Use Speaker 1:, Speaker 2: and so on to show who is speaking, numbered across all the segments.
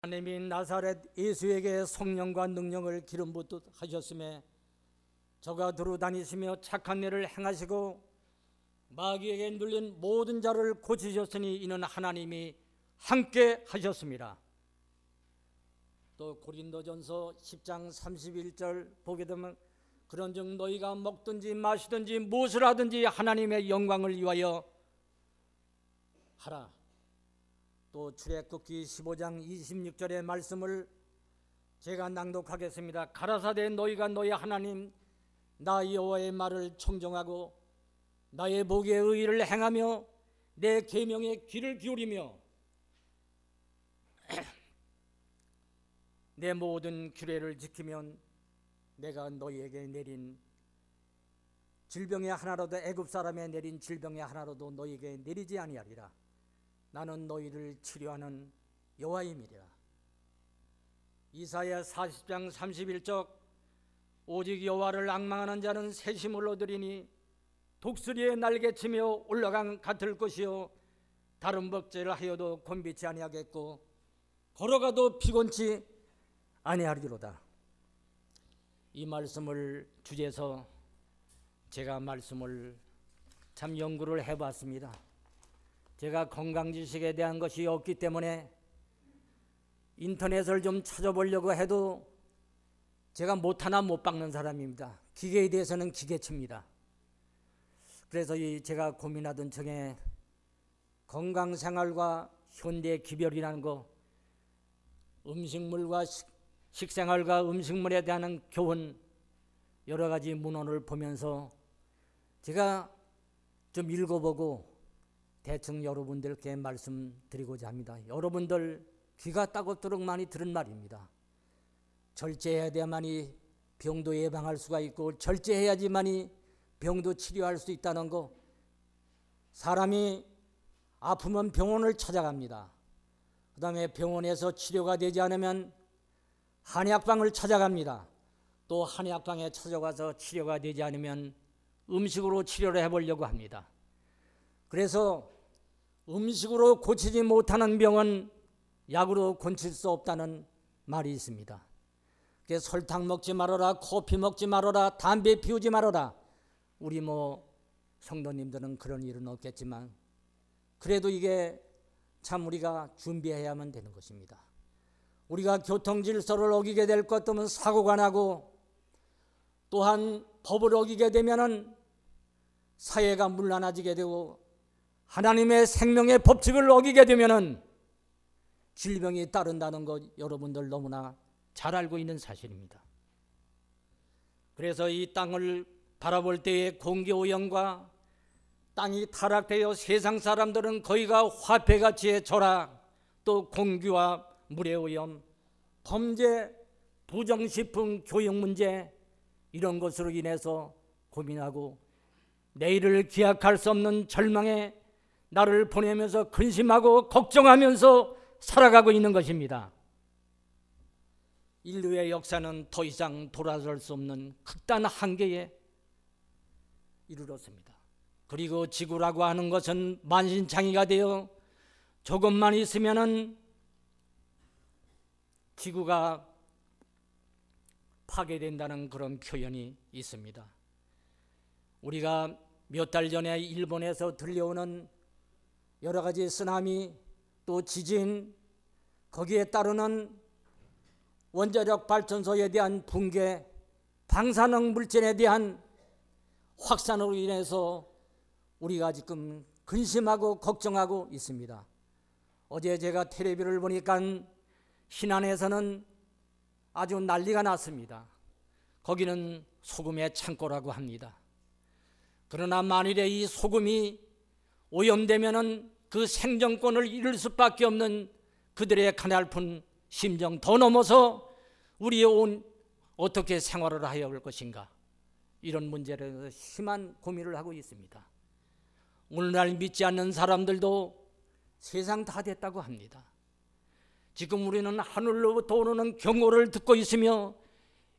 Speaker 1: 하나님이 나사렛 예수에게 성령과 능력을 기름 붓듯 하셨음에 저가 두루 다니시며 착한 일을 행하시고 마귀에게 눌린 모든 자를 고치셨으니 이는 하나님이 함께 하셨습니다. 또 고린도전서 10장 31절 보게 되면 그런즉 너희가 먹든지 마시든지 무엇을 하든지 하나님의 영광을 위하여 하라. 또 출애굽기 15장 26절의 말씀을 제가 낭독하겠습니다. 가라사대 너희가 너희 하나님 나 여호와의 말을 청정하고 나의 복의 의의를 행하며 내 계명에 귀를 기울이며 내 모든 규례를 지키면 내가 너희에게 내린 질병의 하나라도 애굽 사람에 내린 질병의 하나라도 너희에게 내리지 아니하리라. 나는 너희를 치료하는 여호와임이라. 이사야 40장 31절 오직 여호와를 앙망하는 자는 새 힘을 얻으리니 독수리의 날개치며 올라간 같을 것이요 다른 법제를 하여도 곤비치 아니하겠고 걸어가도 피곤치 아니하리로다. 이 말씀을 주제서 제가 말씀을 참 연구를 해봤습니다. 제가 건강 지식에 대한 것이 없기 때문에 인터넷을 좀 찾아보려고 해도 제가 못하나 못 박는 사람입니다. 기계에 대해서는 기계치입니다. 그래서 제가 고민하던 중에 건강생활과 현대 기별이라는 거, 음식물과 식생활과 음식물에 대한 교훈, 여러 가지 문헌을 보면서 제가 좀 읽어보고 대충 여러분들께 말씀드리고자 합니다. 여러분들 귀가 따갑도록 많이 들은 말입니다. 절제해야 돼야만이 병도 예방할 수가 있고 절제해야지만이 병도 치료할 수 있다는 거. 사람이 아프면 병원을 찾아갑니다. 그 다음에 병원에서 치료가 되지 않으면 한약방을 찾아갑니다. 또 한약방에 찾아가서 치료가 되지 않으면 음식으로 치료를 해보려고 합니다. 그래서 음식으로 고치지 못하는 병은 약으로 고칠 수 없다는 말이 있습니다. 그래서 설탕 먹지 말아라, 커피 먹지 말아라, 담배 피우지 말아라. 우리 성도님들은 그런 일은 없겠지만 그래도 이게 참 우리가 준비해야만 되는 것입니다. 우리가 교통질서를 어기게 될 것 때문에 사고가 나고 또한 법을 어기게 되면은 사회가 문란해지게 되고 하나님의 생명의 법칙을 어기게 되면은 질병이 따른다는 것 여러분들 너무나 잘 알고 있는 사실입니다. 그래서 이 땅을 바라볼 때의 공기오염과 땅이 타락되어 세상 사람들은 거의가 화폐가치의 절하, 또 공기와 물의 오염, 범죄, 부정식품 교육 문제 이런 것으로 인해서 고민하고 내일을 기약할 수 없는 절망에 나를 보내면서 근심하고 걱정하면서 살아가고 있는 것입니다. 인류의 역사는 더 이상 돌아설 수 없는 극단 한계에 이르렀습니다. 그리고 지구라고 하는 것은 만신창이가 되어 조금만 있으면은 지구가 파괴된다는 그런 표현이 있습니다. 우리가 몇 달 전에 일본에서 들려오는 여러 가지 쓰나미, 또 지진, 거기에 따르는 원자력 발전소에 대한 붕괴, 방사능 물질에 대한 확산으로 인해서 우리가 지금 근심하고 걱정하고 있습니다. 어제 제가 텔레비를 보니까 신안에서는 아주 난리가 났습니다. 거기는 소금의 창고라고 합니다. 그러나 만일에 이 소금이 오염되면은 그 생존권을 잃을 수밖에 없는 그들의 가냘픈 심정 더 넘어서 우리의 어떻게 생활을 하여 올 것인가, 이런 문제에 대해서 심한 고민을 하고 있습니다. 오늘날 믿지 않는 사람들도 세상 다 됐다고 합니다. 지금 우리는 하늘로부터 오르는 경고를 듣고 있으며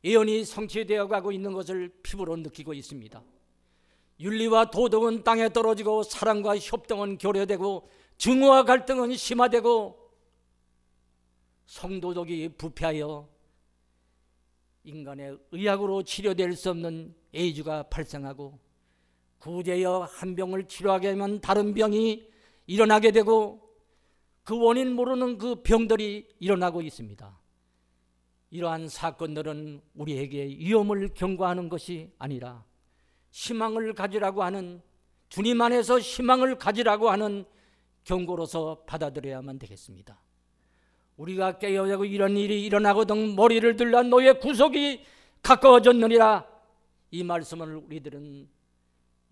Speaker 1: 예언이 성취되어 가고 있는 것을 피부로 느끼고 있습니다. 윤리와 도덕은 땅에 떨어지고 사랑과 협동은 교려되고 증오와 갈등은 심화되고 성도덕이 부패하여 인간의 의학으로 치료될 수 없는 에이즈가 발생하고 구제여 한 병을 치료하게 하면 다른 병이 일어나게 되고 그 원인 모르는 그 병들이 일어나고 있습니다. 이러한 사건들은 우리에게 위험을 경고하는 것이 아니라 희망을 가지라고 하는, 주님 안에서 희망을 가지라고 하는 경고로서 받아들여야만 되겠습니다. 우리가 깨어야 하고 이런 일이 일어나거든 머리를 들라 너의 구속이 가까워졌느니라, 이 말씀을 우리들은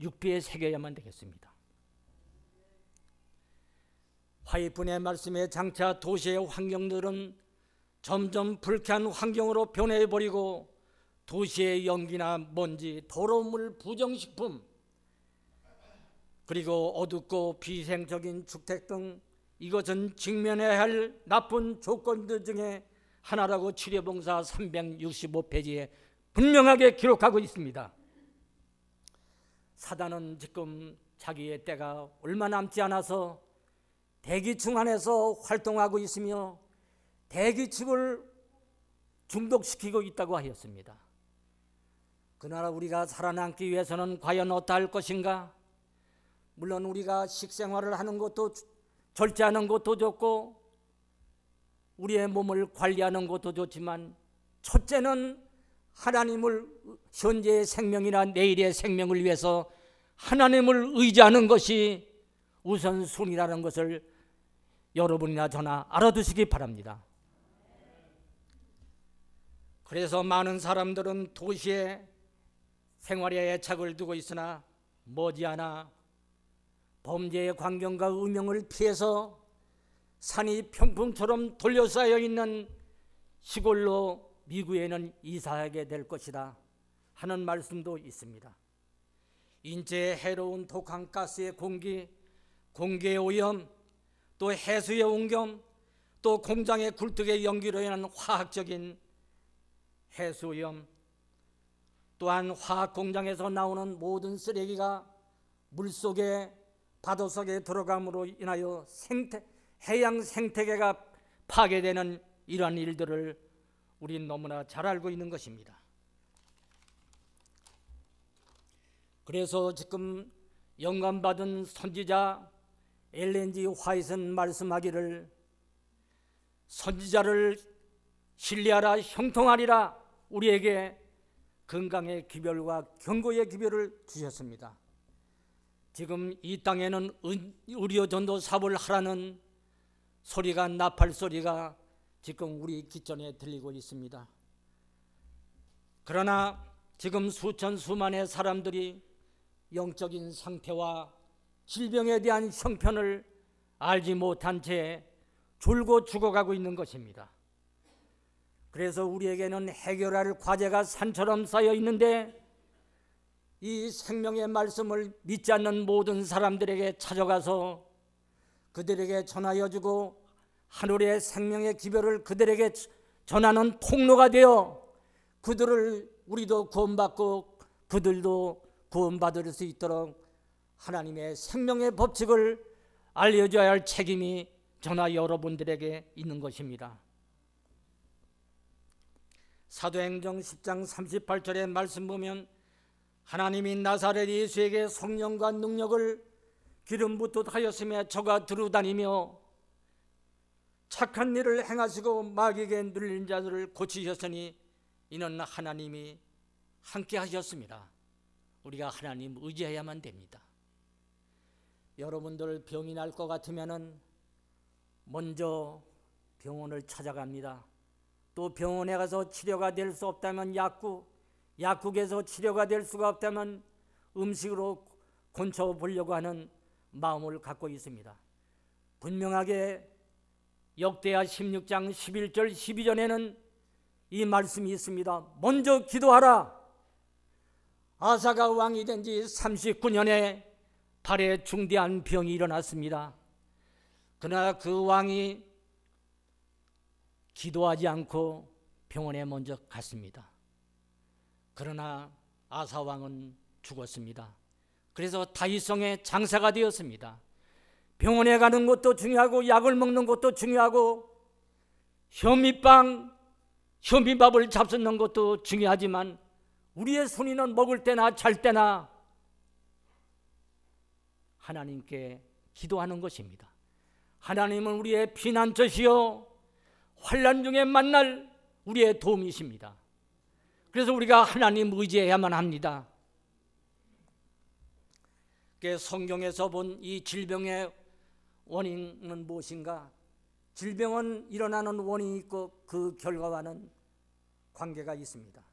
Speaker 1: 육비에 새겨야만 되겠습니다. 화이분의 말씀에 장차 도시의 환경들은 점점 불쾌한 환경으로 변해버리고 도시의 연기나 먼지, 더러운 물, 부정식품, 그리고 어둡고 비생적인 주택 등 이것은 직면해야 할 나쁜 조건들 중에 하나라고 치료봉사 365페이지에 분명하게 기록하고 있습니다. 사단은 지금 자기의 때가 얼마 남지 않아서 대기층 안에서 활동하고 있으며 대기층을 중독시키고 있다고 하였습니다. 그러나 우리가 살아남기 위해서는 과연 어떠할 것인가? 물론 우리가 식생활을 하는 것도 절제하는 것도 좋고 우리의 몸을 관리하는 것도 좋지만 첫째는 하나님을, 현재의 생명이나 내일의 생명을 위해서 하나님을 의지하는 것이 우선순위라는 것을 여러분이나 저나 알아두시기 바랍니다. 그래서 많은 사람들은 도시에 생활에 애착을 두고 있으나 머지않아 범죄의 광경과 음영을 피해서 산이 평풍처럼 돌려쌓여 있는 시골로 미국에는 이사하게 될 것이다 하는 말씀도 있습니다. 인체에 해로운 독한 가스의 공기, 공기의 오염, 또 해수의 옹경, 또 공장의 굴뚝의 연기로 인한 화학적인 해수오염, 또한 화학 공장에서 나오는 모든 쓰레기가 물속에 바닷속에 들어감으로 인하여 해양 생태계가 파괴되는 이러한 일들을 우리는 너무나 잘 알고 있는 것입니다. 그래서 지금 영감받은 선지자 엘렌 G. 화이트는 말씀하기를 선지자를 신뢰하라 형통하리라 우리에게 건강의 기별과 경고의 기별을 주셨습니다. 지금 이 땅에는 의료 전도 사업을 하라는 소리가, 나팔 소리가 지금 우리 기전에 들리고 있습니다. 그러나 지금 수천 수만의 사람들이 영적인 상태와 질병에 대한 형편을 알지 못한 채 졸고 죽어가고 있는 것입니다. 그래서 우리에게는 해결할 과제가 산처럼 쌓여 있는데 이 생명의 말씀을 믿지 않는 모든 사람들에게 찾아가서 그들에게 전하여 주고 하늘의 생명의 기별을 그들에게 전하는 통로가 되어 그들을 우리도 구원받고 그들도 구원받을 수 있도록 하나님의 생명의 법칙을 알려줘야 할 책임이 저나 여러분들에게 있는 것입니다. 사도행전 10장 38절의 말씀 보면 하나님이 나사렛 예수에게 성령과 능력을 기름 붓듯 하였으며 저가 두루다니며 착한 일을 행하시고 마귀에게 눌린 자들을 고치셨으니 이는 하나님이 함께 하셨습니다. 우리가 하나님 의지해야만 됩니다. 여러분들 병이 날 것 같으면 먼저 병원을 찾아갑니다. 또 병원에 가서 치료가 될 수 없다면 약국에서 치료가 될 수가 없다면 음식으로 고쳐보려고 하는 마음을 갖고 있습니다. 분명하게 역대하 16장 11절 12절에는 이 말씀이 있습니다. 먼저 기도하라. 아사가 왕이 된 지 39년에 발에 중대한 병이 일어났습니다. 그러나 그 왕이 기도하지 않고 병원에 먼저 갔습니다. 그러나 아사 왕은 죽었습니다. 그래서 다윗성의 장사가 되었습니다. 병원에 가는 것도 중요하고 약을 먹는 것도 중요하고 현미빵, 현미밥을 잡수는 것도 중요하지만 우리의 손이는 먹을 때나 잘 때나 하나님께 기도하는 것입니다. 하나님은 우리의 피난처시요 환난 중에 만날 우리의 도움이십니다. 그래서 우리가 하나님 의지해야만 합니다. 성경에서 본 이 질병의 원인은 무엇인가? 질병은 일어나는 원인이 있고 그 결과와는 관계가 있습니다.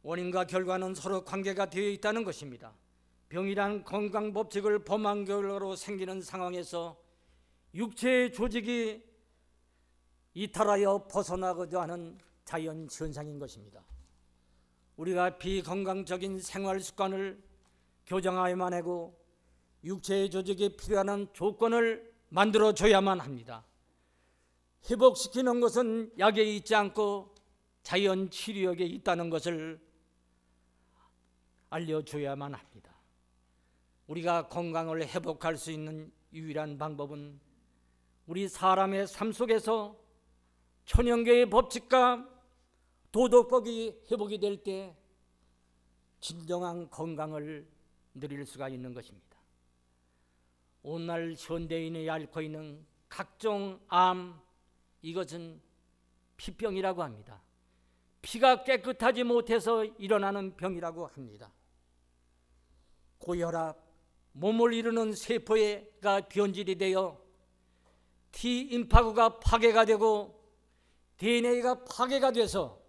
Speaker 1: 원인과 결과는 서로 관계가 되어 있다는 것입니다. 병이란 건강 법칙을 범한 결과로 생기는 상황에서 육체의 조직이 이탈하여 벗어나고자 하는 자연 현상인 것입니다. 우리가 비건강적인 생활 습관을 교정하여만 하고 육체의 조직이 필요한 조건을 만들어줘야만 합니다. 회복시키는 것은 약에 있지 않고 자연 치료약에 있다는 것을 알려줘야만 합니다. 우리가 건강을 회복할 수 있는 유일한 방법은 우리 사람의 삶 속에서 천연계의 법칙과 도덕법이 회복이 될 때 진정한 건강을 누릴 수가 있는 것입니다. 오늘날 현대인이 앓고 있는 각종 암, 이것은 피병이라고 합니다. 피가 깨끗하지 못해서 일어나는 병이라고 합니다. 고혈압, 몸을 이루는 세포가 변질이 되어 T임파구가 파괴가 되고 DNA가 파괴가 돼서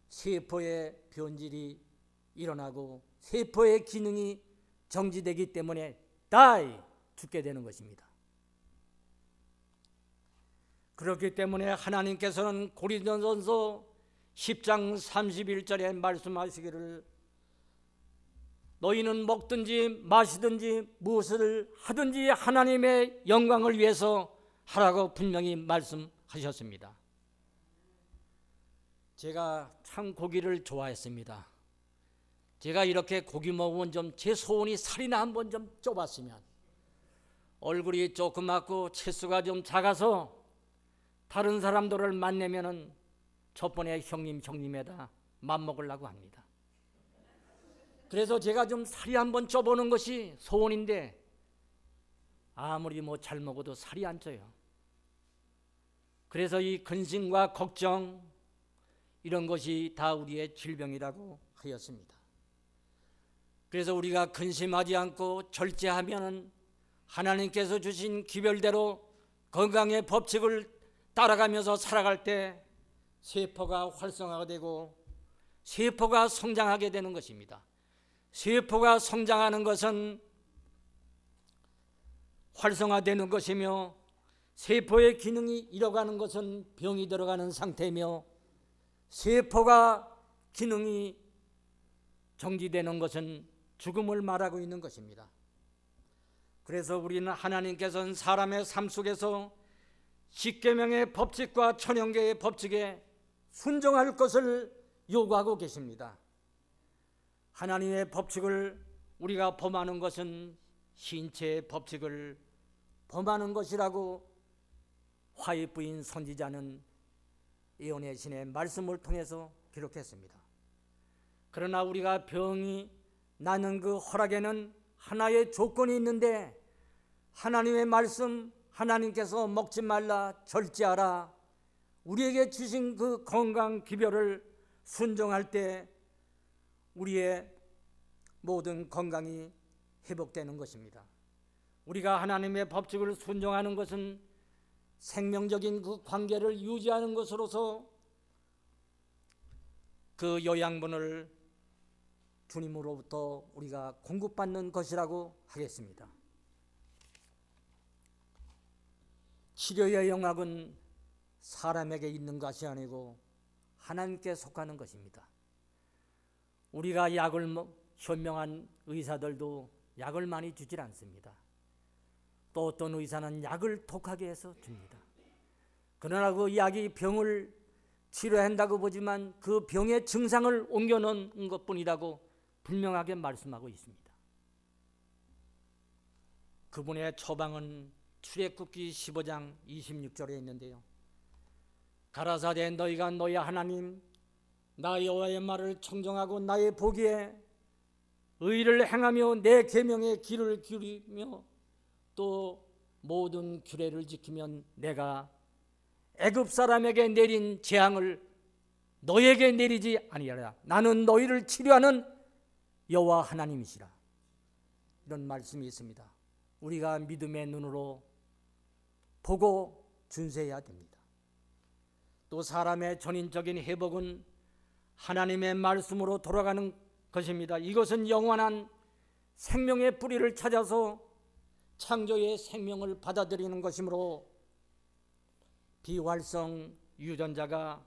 Speaker 1: 세포의 변질이 일어나고 세포의 기능이 정지되기 때문에 죽게 되는 것입니다. 그렇기 때문에 하나님께서는 고린도전서 10장 31절에 말씀하시기를 너희는 먹든지 마시든지 무엇을 하든지 하나님의 영광을 위해서 하라고 분명히 말씀하셨습니다. 제가 참 고기를 좋아했습니다. 제가 이렇게 고기 먹으면 좀 제 소원이 살이나 한번 좀 쪄봤으면, 얼굴이 조그맣고 체수가 좀 작아서 다른 사람들을 만나면은 저번에 형님에다 맘먹으려고 합니다. 그래서 제가 좀 살이 한번 쪄보는 것이 소원인데 아무리 잘 먹어도 살이 안 쪄요. 그래서 이 근심과 걱정, 이런 것이 다 우리의 질병이라고 하였습니다. 그래서 우리가 근심하지 않고 절제하면 하나님께서 주신 기별대로 건강의 법칙을 따라가면서 살아갈 때 세포가 활성화가 되고 세포가 성장하게 되는 것입니다. 세포가 성장하는 것은 활성화되는 것이며 세포의 기능이 잃어가는 것은 병이 들어가는 상태이며 세포가 기능이 정지되는 것은 죽음을 말하고 있는 것입니다. 그래서 우리는 하나님께서는 사람의 삶 속에서 십계명의 법칙과 천연계의 법칙에 순종할 것을 요구하고 계십니다. 하나님의 법칙을 우리가 범하는 것은 신체의 법칙을 범하는 것이라고 화의 부인 선지자는 예언의 신의 말씀을 통해서 기록했습니다. 그러나 우리가 병이 나는 그 허락에는 하나의 조건이 있는데, 하나님의 말씀, 하나님께서 먹지 말라, 절제하라, 우리에게 주신 그 건강 기별을 순종할 때 우리의 모든 건강이 회복되는 것입니다. 우리가 하나님의 법칙을 순종하는 것은 생명적인 그 관계를 유지하는 것으로서 그 영양분을 주님으로부터 우리가 공급받는 것이라고 하겠습니다. 치료의 영역은 사람에게 있는 것이 아니고 하나님께 속하는 것입니다. 우리가 현명한 의사들도 약을 많이 주질 않습니다. 또 어떤 의사는 약을 독하게 해서 줍니다. 그러나 그 약이 병을 치료한다고 보지만 그 병의 증상을 옮겨놓은 것뿐이라고 분명하게 말씀하고 있습니다. 그분의 처방은 출애굽기 15장 26절에 있는데요. 가라사대 너희가 너희 하나님 나 여호와의 말을 청정하고 나의 보기에 의를 행하며 내 계명에 귀를 기울이며 또 모든 규례를 지키면 내가 애굽 사람에게 내린 재앙을 너에게 내리지 아니하리라. 나는 너희를 치료하는 여호와 하나님이시라. 이런 말씀이 있습니다. 우리가 믿음의 눈으로 보고 준수해야 됩니다. 또 사람의 전인적인 회복은 하나님의 말씀으로 돌아가는 것입니다. 이것은 영원한 생명의 뿌리를 찾아서 창조의 생명을 받아들이는 것이므로 비활성 유전자가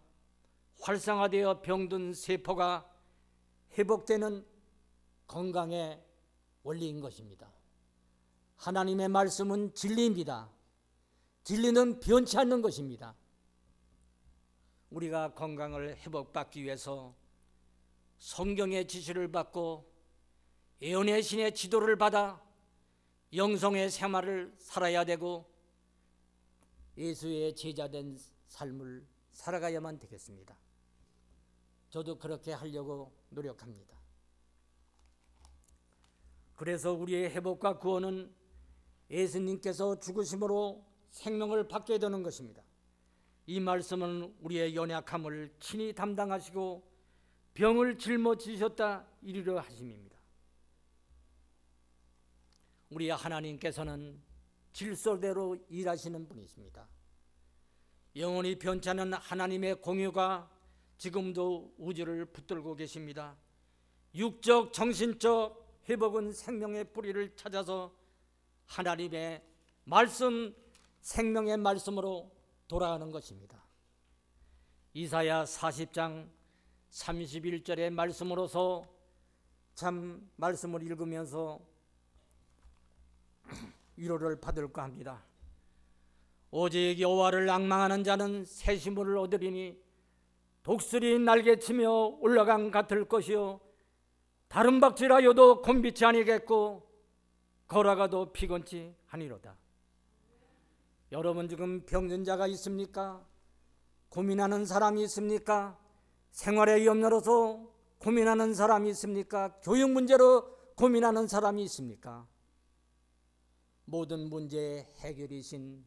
Speaker 1: 활성화되어 병든 세포가 회복되는 건강의 원리인 것입니다. 하나님의 말씀은 진리입니다. 진리는 변치 않는 것입니다. 우리가 건강을 회복받기 위해서 성경의 지시를 받고 예언의 신의 지도를 받아 영성의 생활을 살아야 되고 예수의 제자된 삶을 살아가야만 되겠습니다. 저도 그렇게 하려고 노력합니다. 그래서 우리의 회복과 구원은 예수님께서 죽으심으로 생명을 받게 되는 것입니다. 이 말씀은 우리의 연약함을 친히 담당하시고 병을 짊어지셨다 이르려 하심입니다. 우리 하나님께서는 질서대로 일하시는 분이십니다. 영원히 변치 않는 하나님의 공유가 지금도 우주를 붙들고 계십니다. 육적, 정신적 회복은 생명의 뿌리를 찾아서 하나님의 말씀, 생명의 말씀으로 돌아가는 것입니다. 이사야 40장 31절의 말씀으로서 참 말씀을 읽으면서 위로를 받을까 합니다. 오직 여호와를 앙망하는 자는 새 힘을 얻으리니 독수리 날개치며 올라간 같을 것이요 다른 박질하여도 곤비치 아니겠고 걸어가도 피곤치 아니로다. 여러분 지금 병든 자가 있습니까? 고민하는 사람이 있습니까? 생활에 염려로서 고민하는 사람이 있습니까? 교육 문제로 고민하는 사람이 있습니까? 모든 문제의 해결이신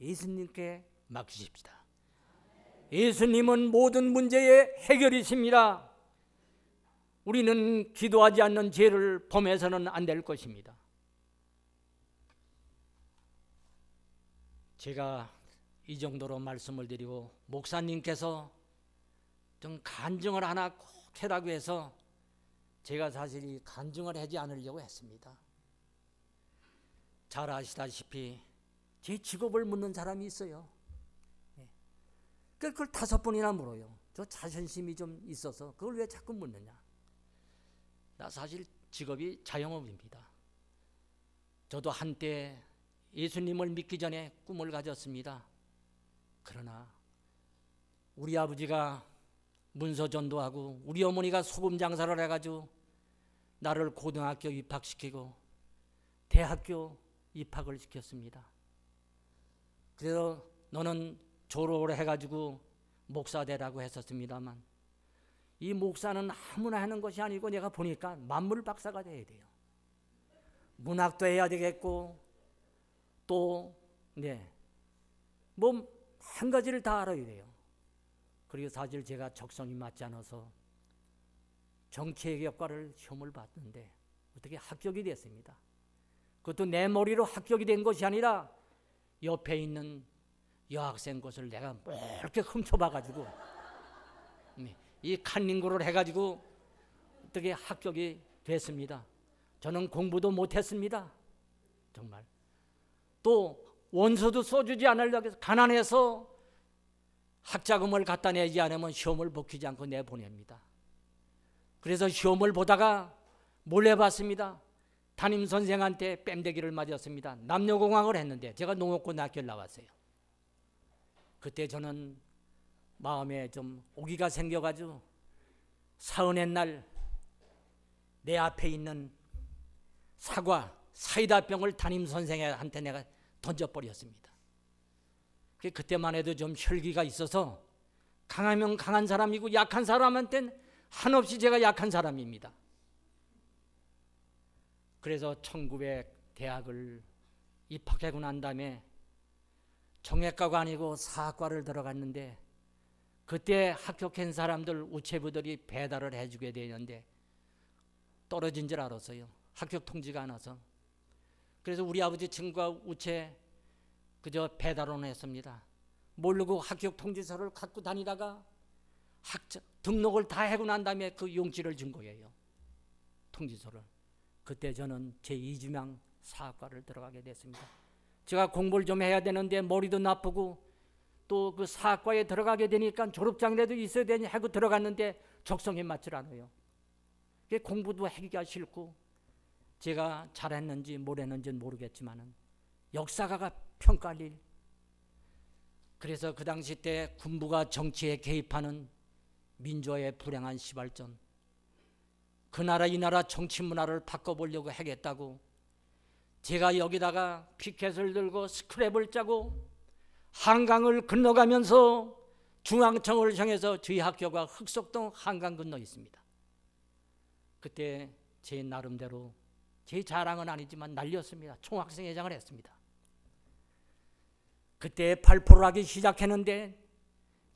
Speaker 1: 예수님께 맡기십시다. 예수님은 모든 문제의 해결이십니다. 우리는 기도하지 않는 죄를 범해서는 안 될 것입니다. 제가 이 정도로 말씀을 드리고 목사님께서 좀 간증을 하나 꼭 해라고 해서 제가 사실 이 간증을 하지 않으려고 했습니다. 잘 아시다시피 제 직업을 묻는 사람이 있어요. 그걸 5번이나 물어요. 저 자존심이 좀 있어서 그걸 왜 자꾸 묻느냐. 나 사실 직업이 자영업입니다. 저도 한때 예수님을 믿기 전에 꿈을 가졌습니다. 그러나 우리 아버지가 문서 전도하고 우리 어머니가 소금 장사를 해가지고 나를 고등학교 입학시키고 대학교 입학을 시켰습니다. 그래서 너는 졸업을 해가지고 목사 되라고 했었습니다만 이 목사는 아무나 하는 것이 아니고 내가 보니까 만물 박사가 돼야 돼요. 문학도 해야 되겠고 또 뭐 한 가지를 다 알아야 돼요. 그리고 사실 제가 적성이 맞지 않아서 정치외교과를 시험을 봤는데 어떻게 합격이 됐습니다. 그것도 내 머리로 합격이 된 것이 아니라 옆에 있는 여학생 것을 내가 이렇게 훔쳐봐가지고 이 칸닝구를 해가지고 어떻게 합격이 됐습니다. 저는 공부도 못했습니다. 정말. 또 원서도 써주지 않으려고 해서 가난해서 학자금을 갖다 내지 않으면 시험을 붙이지 않고 내보냅니다. 그래서 시험을 보다가 몰래 봤습니다. 담임 선생한테 뺨대기를 맞았습니다. 남녀공학을 했는데 제가 농업고등학교를 나왔어요. 그때 저는 마음에 좀 오기가 생겨가지고 사은의 날 내 앞에 있는 사이다병을 담임 선생한테 내가 던져버렸습니다. 그때만 해도 좀 혈기가 있어서 강하면 강한 사람이고 약한 사람한테는 한없이 제가 약한 사람입니다. 그래서 1900 대학을 입학하고 난 다음에 정외과가 아니고 사학과를 들어갔는데 그때 합격한 사람들 우체부들이 배달을 해주게 되는데 떨어진 줄 알았어요. 합격 통지가 안 와서. 그래서 우리 아버지 친구가 우체 그저 배달원 했습니다. 모르고 합격 통지서를 갖고 다니다가 등록을 다 하고 난 다음에 그 용지를 준 거예요. 통지서를. 그때 저는 제2지명 사학과를 들어가게 됐습니다. 제가 공부를 좀 해야 되는데 머리도 나쁘고 또 그 사학과에 들어가게 되니까 졸업장이라도 있어야 되니 하고 들어갔는데 적성에 맞질 않아요. 공부도 하기가 싫고 제가 잘했는지 뭘 했는지는 모르겠지만 역사가가 평가할 일. 그래서 그 당시 때 군부가 정치에 개입하는 민주화의 불행한 시발점, 그 나라 이 나라 정치 문화를 바꿔보려고 하겠다고 제가 여기다가 피켓을 들고 스크랩을 짜고 한강을 건너가면서 중앙청을 향해서 저희 학교가 흑석동 한강 건너 있습니다. 그때 제 나름대로 제 자랑은 아니지만 날렸습니다. 총학생회장을 했습니다. 그때 발포를 하기 시작했는데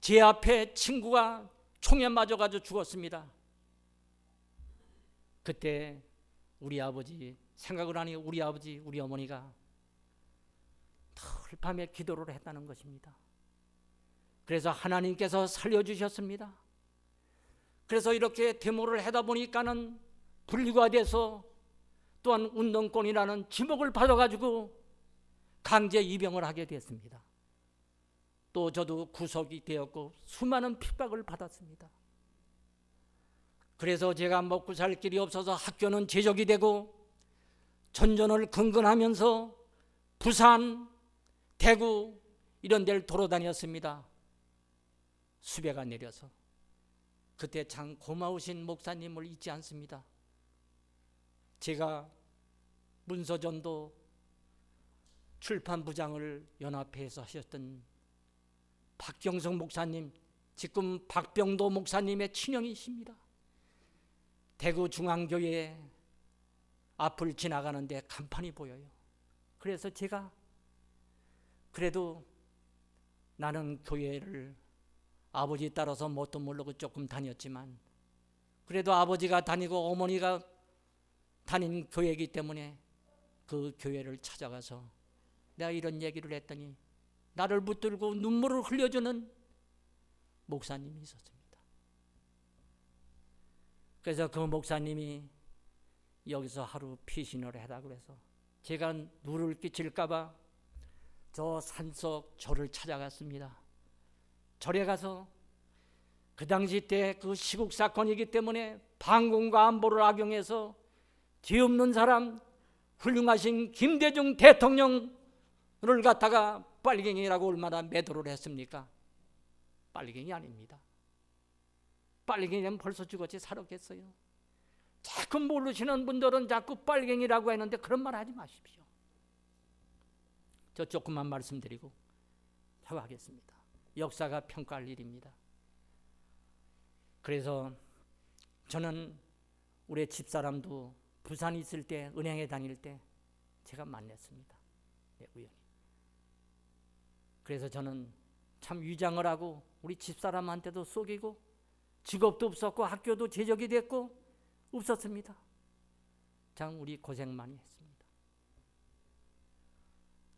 Speaker 1: 제 앞에 친구가 총에 맞아가지고 죽었습니다. 그때 우리 아버지 생각을 하니 우리 아버지 우리 어머니가 밤에 기도를 했다는 것입니다. 그래서 하나님께서 살려주셨습니다. 그래서 이렇게 데모를 하다 보니까는 분리가 돼서 또한 운동권이라는 지목을 받아가지고 강제 입영을 하게 됐습니다. 또 저도 구속이 되었고 수많은 핍박을 받았습니다. 그래서 제가 먹고 살 길이 없어서 학교는 제적이 되고 전전을 근근하면서 부산, 대구 이런 데를 돌아다녔습니다. 수배가 내려서. 그때 참 고마우신 목사님을 잊지 않습니다. 제가 문서전도 출판부장을 연합회에서 하셨던 박경성 목사님, 지금 박병도 목사님의 친형이십니다. 대구 중앙교회 앞을 지나가는데 간판이 보여요. 그래서 제가 그래도 나는 교회를 아버지 따라서 뭣도 모르고 조금 다녔지만 그래도 아버지가 다니고 어머니가 다닌 교회이기 때문에 그 교회를 찾아가서 내가 이런 얘기를 했더니 나를 붙들고 눈물을 흘려주는 목사님이 있었습니다. 그래서 그 목사님이 여기서 하루 피신을 해라 그래서 제가 누를 끼칠까 봐 저 산속 절을 찾아갔습니다. 절에 가서 그 당시 때 그 시국 사건이기 때문에 반공과 안보를 악용해서 죄 없는 사람 훌륭하신 김대중 대통령을 갖다가 빨갱이라고 얼마나 매도를 했습니까? 빨갱이 아닙니다. 빨갱이는 벌써 죽었지 살았겠어요. 자꾸 모르시는 분들은 자꾸 빨갱이라고 했는데 그런 말 하지 마십시오. 저 조금만 말씀드리고 하겠습니다. 역사가 평가할 일입니다. 그래서 저는 우리 집사람도 부산에 있을 때 은행에 다닐 때 제가 만났습니다. 우연히. 그래서 저는 참 위장을 하고 우리 집사람한테도 속이고 직업도 없었고 학교도 제적이 됐고 없었습니다. 참 우리 고생 많이 했습니다.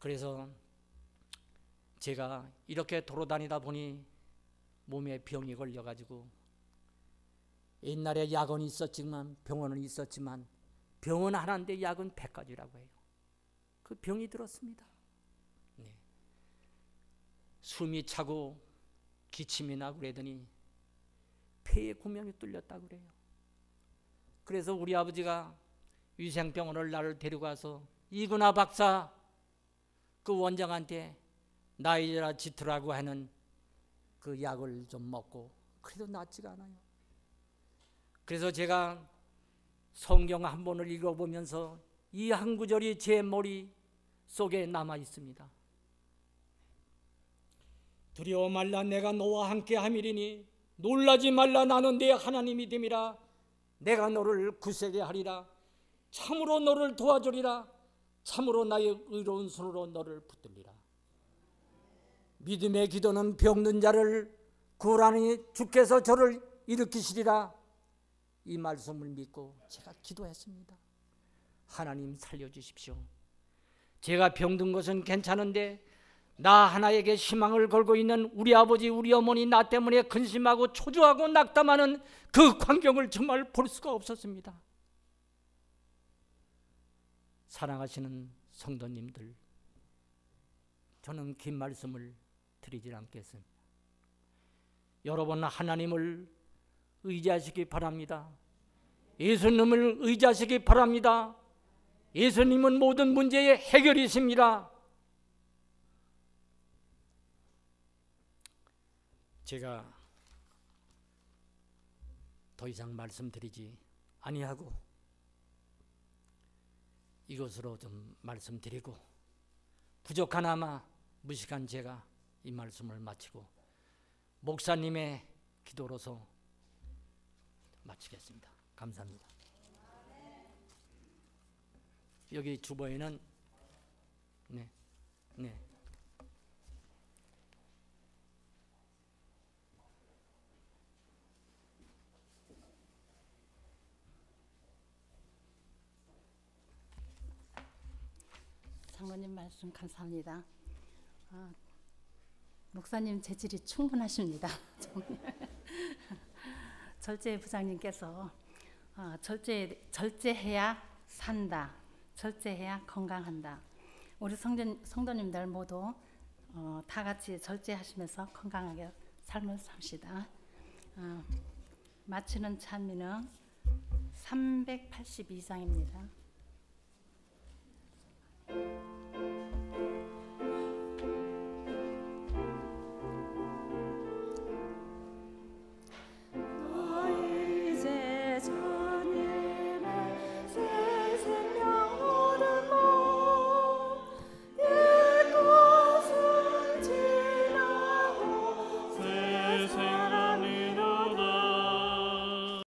Speaker 1: 그래서 제가 이렇게 돌아다니다 보니 몸에 병이 걸려가지고 옛날에 약은 있었지만 병원은 있었지만 병은 하나인데 약은 100가지라고 해요. 그 병이 들었습니다. 네. 숨이 차고 기침이 나고 그러더니 폐에 구멍이 뚫렸다고 그래요. 그래서 우리 아버지가 위생병원을 나를 데려가서 이근하 박사 그 원장한테 나이라 지트라고 하는 그 약을 좀 먹고 그래도 낫지가 않아요. 그래서 제가 성경 한 번을 읽어보면서 이 한 구절이 제 머리 속에 남아 있습니다. 두려워 말라, 내가 너와 함께 함이리니 놀라지 말라, 나는 네 하나님이 됨이라. 내가 너를 굳세게 하리라. 참으로 너를 도와주리라. 참으로 나의 의로운 손으로 너를 붙들리라. 믿음의 기도는 병든 자를 구하니 주께서 저를 일으키시리라. 이 말씀을 믿고 제가 기도했습니다. 하나님 살려주십시오. 제가 병든 것은 괜찮은데 나 하나에게 희망을 걸고 있는 우리 아버지 우리 어머니 나 때문에 근심하고 초조하고 낙담하는 그 광경을 정말 볼 수가 없었습니다. 사랑하시는 성도님들, 저는 긴 말씀을 드리질 않겠습니다. 여러분 하나님을 의지하시기 바랍니다. 예수님을 의지하시기 바랍니다. 예수님은 모든 문제의 해결이십니다. 제가 더 이상 말씀드리지 아니하고 이것으로 좀 말씀드리고 부족하나마 무식한 제가 이 말씀을 마치고 목사님의 기도로서 마치겠습니다. 감사합니다. 여기 주보에는 네.
Speaker 2: 장로님 말씀 감사합니다. 목사님 재질이 충분하십니다. 절제 부장님께서 절제해야 산다, 절제해야 건강한다. 우리 성도님들 모두 다 같이 절제하시면서 건강하게 삶을 삽시다. 마치는 찬미는 382장입니다.